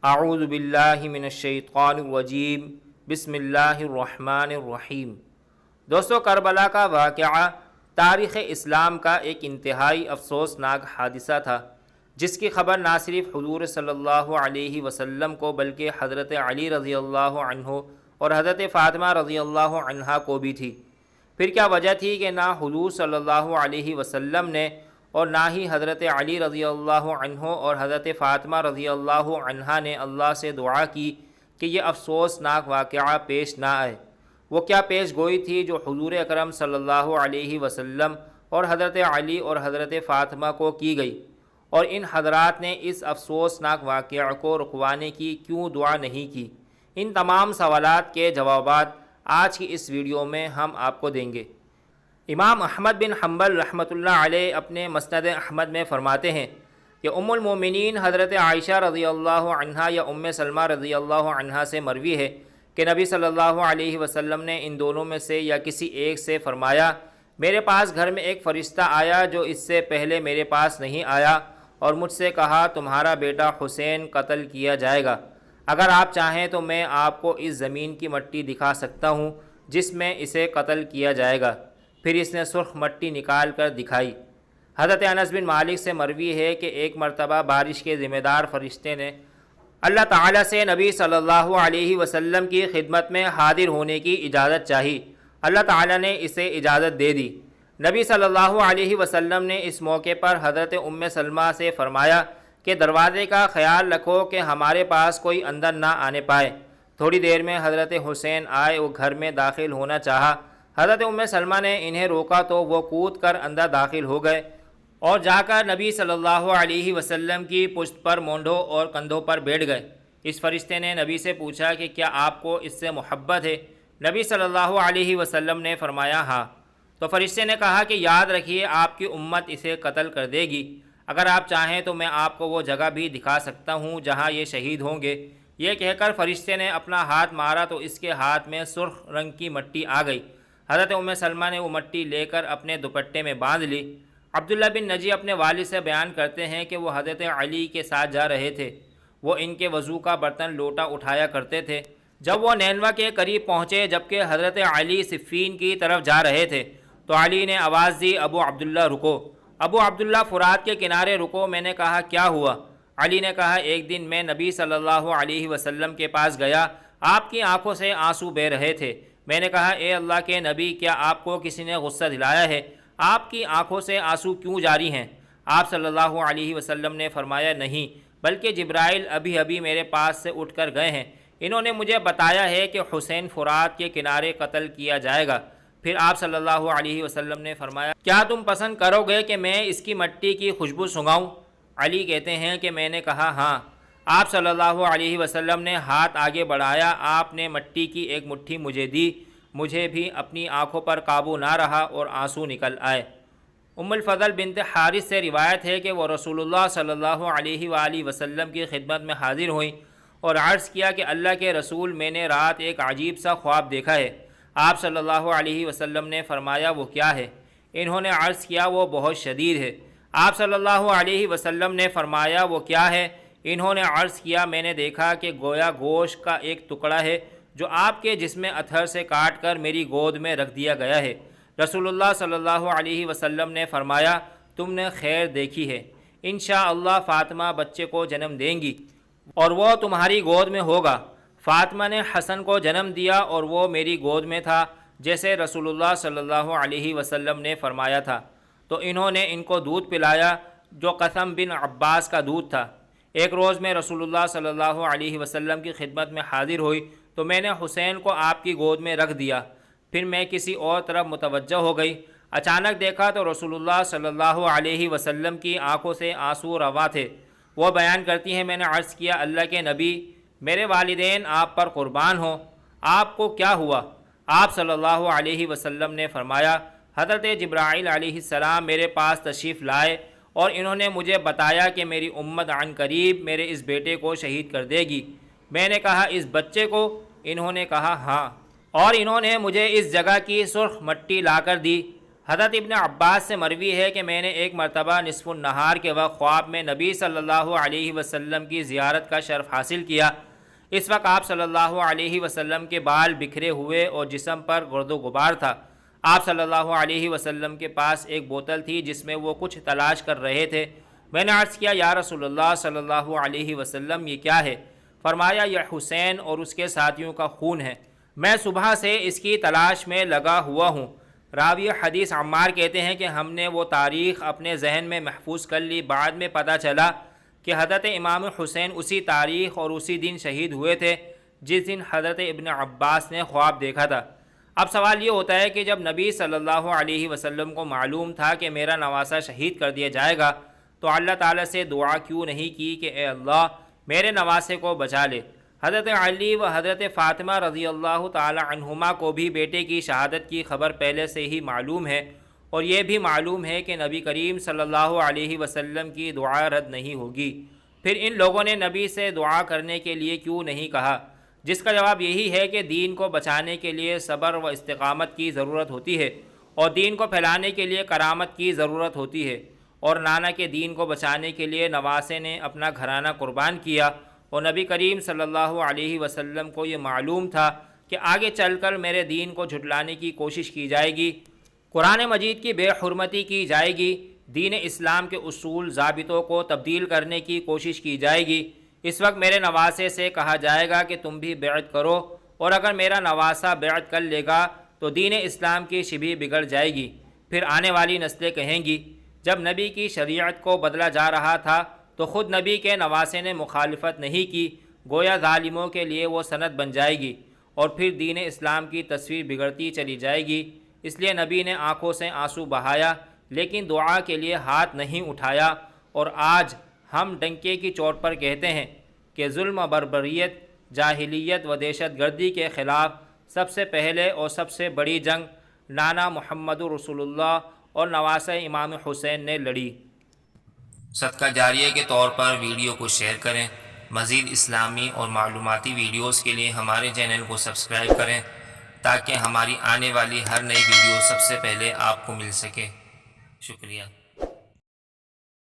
اعوذ باللہ من الشیطان الرجیم بسم اللہ الرحمن الرحیم۔ دوستو، کربلا کا واقعہ تاریخ اسلام کا ایک انتہائی افسوسناک حادثہ تھا، جس کی خبر نہ صرف حضور صلی اللہ علیہ وسلم کو بلکہ حضرت علی رضی اللہ عنہ اور حضرت فاطمہ رضی اللہ عنہا کو بھی تھی۔ پھر کیا وجہ تھی کہ نہ حضور صلی اللہ علیہ وسلم نے اور نہ ہی حضرت علی رضی اللہ عنہ اور حضرت فاطمہ رضی اللہ عنہا نے اللہ سے دعا کی کہ یہ افسوسناک واقعہ پیش نہ آئے؟ وہ کیا پیش گوئی تھی جو حضور اکرم صلی اللہ علیہ وسلم اور حضرت علی اور حضرت فاطمہ کو کی گئی؟ اور ان حضرات نے اس افسوسناک واقعہ کو رکوانے کی کیوں دعا نہیں کی؟ ان تمام سوالات کے جوابات آج کی اس ویڈیو میں ہم آپ کو دیں گے۔ امام احمد بن حنبل رحمۃ اللہ علیہ اپنے مسند احمد میں فرماتے ہیں کہ ام المومنین حضرت عائشہ رضی اللہ عنہا یا ام سلمہ رضی اللہ عنہا سے مروی ہے کہ نبی صلی اللہ علیہ وسلم نے ان دونوں میں سے یا کسی ایک سے فرمایا، میرے پاس گھر میں ایک فرشتہ آیا جو اس سے پہلے میرے پاس نہیں آیا، اور مجھ سے کہا تمہارا بیٹا حسین قتل کیا جائے گا، اگر آپ چاہیں تو میں آپ کو اس زمین کی مٹی دکھا سکتا ہوں جس میں اسے قتل کیا جائے گا۔ پھر اس نے سرخ مٹی نکال کر دکھائی۔ حضرت انس بن مالک سے مروی ہے کہ ایک مرتبہ بارش کے ذمہ دار فرشتے نے اللہ تعالیٰ سے نبی صلی اللہ علیہ وسلم کی خدمت میں حاضر ہونے کی اجازت چاہی۔ اللہ تعالیٰ نے اسے اجازت دے دی۔ نبی صلی اللہ علیہ وسلم نے اس موقع پر حضرت ام سلمہ سے فرمایا کہ دروازے کا خیال رکھو کہ ہمارے پاس کوئی اندر نہ آنے پائے۔ تھوڑی دیر میں حضرت حسین آئے، وہ گھر میں داخل ہونا چاہا۔ حضرت ام سلمہ نے انہیں روکا تو وہ کود کر اندر داخل ہو گئے اور جا کر نبی صلی اللہ علیہ وسلم کی پشت پر مونڈھوں اور کندھوں پر بیٹھ گئے۔ اس فرشتے نے نبی سے پوچھا کہ کیا آپ کو اس سے محبت ہے؟ نبی صلی اللہ علیہ وسلم نے فرمایا ہاں۔ تو فرشتے نے کہا کہ یاد رکھیے آپ کی امت اسے قتل کر دے گی، اگر آپ چاہیں تو میں آپ کو وہ جگہ بھی دکھا سکتا ہوں جہاں یہ شہید ہوں گے۔ یہ کہہ کر فرشتے نے اپنا ہاتھ مارا تو اس کے ہاتھ میں سرخ رنگ کی مٹی آ گئی۔ حضرت ام سلمہ نے وہ مٹی لے کر اپنے دوپٹے میں باندھ لی۔ عبداللہ بن نجی اپنے والد سے بیان کرتے ہیں کہ وہ حضرت علی کے ساتھ جا رہے تھے۔ وہ ان کے وضو کا برتن لوٹا اٹھایا کرتے تھے۔ جب وہ نینوا کے قریب پہنچے جبکہ حضرت علی صفین کی طرف جا رہے تھے تو علی نے آواز دی، ابو عبداللہ رکو۔ ابو عبداللہ فرات کے کنارے رکو۔ میں نے کہا کیا ہوا؟ علی نے کہا ایک دن میں نبی صلی اللہ علیہ وسلم کے پاس گیا، آپ کی آنکھوں سے آنسو بہہ رہے تھے۔ میں نے کہا اے اللہ کے نبی، کیا آپ کو کسی نے غصہ دلایا ہے؟ آپ کی آنکھوں سے آنسو کیوں جاری ہیں؟ آپ صلی اللہ علیہ وسلم نے فرمایا نہیں، بلکہ جبرائیل ابھی ابھی میرے پاس سے اٹھ کر گئے ہیں، انہوں نے مجھے بتایا ہے کہ حسین فرات کے کنارے قتل کیا جائے گا۔ پھر آپ صلی اللہ علیہ وسلم نے فرمایا کیا تم پسند کرو گے کہ میں اس کی مٹی کی خوشبو سونگھاؤں؟ علی کہتے ہیں کہ میں نے کہا ہاں۔ آپ صلی اللہ علیہ وسلم نے ہاتھ آگے بڑھایا، آپ نے مٹی کی ایک مٹھی مجھے دی، مجھے بھی اپنی آنکھوں پر قابو نہ رہا اور آنسو نکل آئے۔ ام الفضل بنت حارث سے روایت ہے کہ وہ رسول اللہ صلی اللہ علیہ وآلہ وسلم کی خدمت میں حاضر ہوئیں اور عرض کیا کہ اللہ کے رسول، میں نے رات ایک عجیب سا خواب دیکھا ہے۔ آپ صلی اللہ علیہ وسلم نے فرمایا وہ کیا ہے؟ انہوں نے عرض کیا وہ بہت شدید ہے۔ آپ صلی اللہ علیہ وسلم نے فرمایا وہ کیا ہے؟ انہوں نے عرض کیا میں نے دیکھا کہ گویا گوشت کا ایک ٹکڑا ہے جو آپ کے جسم اطہر سے کاٹ کر میری گود میں رکھ دیا گیا ہے۔ رسول اللہ صلی اللہ علیہ وسلم نے فرمایا تم نے خیر دیکھی ہے، انشاءاللہ فاطمہ بچے کو جنم دیں گی اور وہ تمہاری گود میں ہوگا۔ فاطمہ نے حسن کو جنم دیا اور وہ میری گود میں تھا، جیسے رسول اللہ صلی اللہ علیہ وسلم نے فرمایا تھا۔ تو انہوں نے ان کو دودھ پلایا جو قسم بن عباس کا دودھ تھا۔ ایک روز میں رسول اللہ صلی اللہ علیہ وسلم کی خدمت میں حاضر ہوئی تو میں نے حسین کو آپ کی گود میں رکھ دیا، پھر میں کسی اور طرف متوجہ ہو گئی، اچانک دیکھا تو رسول اللہ صلی اللہ علیہ وسلم کی آنکھوں سے آنسو روا تھے۔ وہ بیان کرتی ہیں میں نے عرض کیا اللہ کے نبی، میرے والدین آپ پر قربان ہوں، آپ کو کیا ہوا؟ آپ صلی اللہ علیہ وسلم نے فرمایا حضرت جبرائیل علیہ السلام میرے پاس تشریف لائے اور انہوں نے مجھے بتایا کہ میری امت عن قریب میرے اس بیٹے کو شہید کر دے گی۔ میں نے کہا اس بچے کو؟ انہوں نے کہا ہاں، اور انہوں نے مجھے اس جگہ کی سرخ مٹی لا کر دی۔ حضرت ابن عباس سے مروی ہے کہ میں نے ایک مرتبہ نصف النہار کے وقت خواب میں نبی صلی اللہ علیہ وسلم کی زیارت کا شرف حاصل کیا۔ اس وقت آپ صلی اللہ علیہ وسلم کے بال بکھرے ہوئے اور جسم پر گرد و غبار تھا۔ آپ صلی اللہ علیہ وسلم کے پاس ایک بوتل تھی جس میں وہ کچھ تلاش کر رہے تھے۔ میں نے عرض کیا، یا رسول اللہ صلی اللہ علیہ وسلم یہ کیا ہے؟ فرمایا، یہ حسین اور اس کے ساتھیوں کا خون ہے، میں صبح سے اس کی تلاش میں لگا ہوا ہوں۔ راوی حدیث عمار کہتے ہیں کہ ہم نے وہ تاریخ اپنے ذہن میں محفوظ کر لی۔ بعد میں پتہ چلا کہ حضرت امام حسین اسی تاریخ اور اسی دن شہید ہوئے تھے جس دن حضرت ابن عباس نے خواب دیکھا تھا۔ اب سوال یہ ہوتا ہے کہ جب نبی صلی اللہ علیہ وسلم کو معلوم تھا کہ میرا نواسہ شہید کر دیا جائے گا تو اللہ تعالیٰ سے دعا کیوں نہیں کی کہ اے اللہ میرے نواسے کو بچا لے؟ حضرت علی و حضرت فاطمہ رضی اللہ تعالی عنہما کو بھی بیٹے کی شہادت کی خبر پہلے سے ہی معلوم ہے، اور یہ بھی معلوم ہے کہ نبی کریم صلی اللہ علیہ وسلم کی دعا رد نہیں ہوگی۔ پھر ان لوگوں نے نبی سے دعا کرنے کے لیے کیوں نہیں کہا؟ جس کا جواب یہی ہے کہ دین کو بچانے کے لیے صبر و استقامت کی ضرورت ہوتی ہے، اور دین کو پھیلانے کے لیے کرامت کی ضرورت ہوتی ہے، اور نانا کے دین کو بچانے کے لیے نواسے نے اپنا گھرانہ قربان کیا، اور نبی کریم صلی اللہ علیہ وسلم کو یہ معلوم تھا کہ آگے چل کر میرے دین کو جھٹلانے کی کوشش کی جائے گی، قرآن مجید کی بے حرمتی کی جائے گی، دین اسلام کے اصول ضابطوں کو تبدیل کرنے کی کوشش کی جائے گی۔ اس وقت میرے نواسے سے کہا جائے گا کہ تم بھی بیعت کرو، اور اگر میرا نواسہ بیعت کر لے گا تو دین اسلام کی شبیہ بگڑ جائے گی۔ پھر آنے والی نسلیں کہیں گی جب نبی کی شریعت کو بدلا جا رہا تھا تو خود نبی کے نواسے نے مخالفت نہیں کی، گویا ظالموں کے لیے وہ سند بن جائے گی، اور پھر دین اسلام کی تصویر بگڑتی چلی جائے گی۔ اس لیے نبی نے آنکھوں سے آنسو بہایا لیکن دعا کے لیے ہاتھ نہیں اٹھایا، اور آج ہم ڈنکے کی چوٹ پر کہتے ہیں کہ ظلم و بربریت، جاہلیت و دہشت گردی کے خلاف سب سے پہلے اور سب سے بڑی جنگ نانا محمد رسول اللہ اور نواسہ امام حسین نے لڑی۔ صدقہ جاریہ کے طور پر ویڈیو کو شیئر کریں۔ مزید اسلامی اور معلوماتی ویڈیوز کے لیے ہمارے چینل کو سبسکرائب کریں تاکہ ہماری آنے والی ہر نئی ویڈیو سب سے پہلے آپ کو مل سکے۔ شکریہ۔